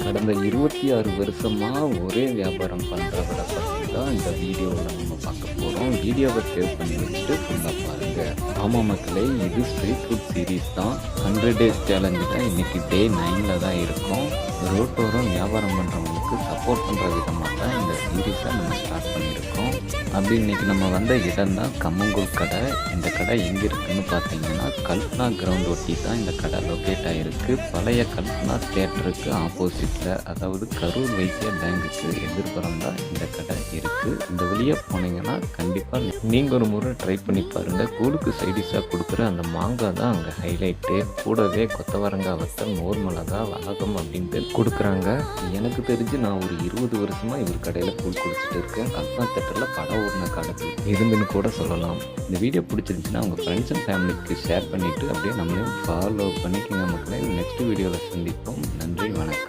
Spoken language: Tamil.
கடந்த 26 வருஷமாக ஒரே வியாபாரம் பண்ணுறவரை பற்றி தான் இந்த வீடியோவில் நம்ம பார்க்க போகிறோம். வீடியோவை சேவ் பண்ணி வச்சுட்டு ஃபுல்லாக பாருங்கள். ஆமாம் மக்களே, இது ஸ்ட்ரீட் ஃபுட் சீரீஸ் தான். 100 days சேலஞ்சு தான் இன்றைக்கி டே 9ல் தான் இருக்கும். ரோட்டோரம் வியாபாரம் பண்ணுறவங்களுக்கு சப்போர்ட் பண்ணுற விதமாக தான் இந்த சீரீஸை நம்ம ஸ்டார்ட் பண்ணியிருக்கோம். அப்படி இன்றைக்கி நம்ம வந்த இடம் தான் கம்மங்கூழ் கடை. இந்த கடை எங்கே இருக்குதுன்னு பார்த்தீங்கன்னா கல்பனா கிரவுண்ட் ஒட்டி தான் இந்த கடை லொக்கேட் ஆகிருக்கு. பழைய கல்பனா தியேட்டருக்கு ஆப்போசிட்டில், அதாவது கரூர் வைசிய பேங்குக்கு எதிர்புறம் தான் இந்த கடை இருக்குது. இந்த வழியாக போனீங்கன்னா கண்டிப்பாக நீங்கள் ஒரு முறை ட்ரை பண்ணி பாருங்கள். கூழுக்கு சைடிஷாக கொடுக்குற அந்த மாங்காய் தான் அங்கே ஹைலைட்டு. கூடவே கொத்தவரங்காய் வத்தல், மோர் மிளகா, வழகம் அப்படின்ட்டு கொடுக்குறாங்க. எனக்கு தெரிஞ்சு நான் ஒரு 20 வருஷமாக இவர் கடையில் கூழ் குடிச்சிட்டு இருக்கேன். கல்பனா தியேட்டரில் படம் ஓடின காலத்தில் இருந்துன்னு கூட சொல்லலாம். இந்த வீடியோ பிடிச்சிருந்துச்சுன்னா உங்கள் ஃப்ரெண்ட்ஸ் அண்ட் ஃபேமிலிக்கு ஷேர் பண்ணிவிட்டு அப்படியே நம்மளையும் ஃபாலோ பண்ணிக்கோங்க மக்களே. நெக்ஸ்ட் வீடியோவில் சந்திப்போம். நன்றி, வணக்கம்.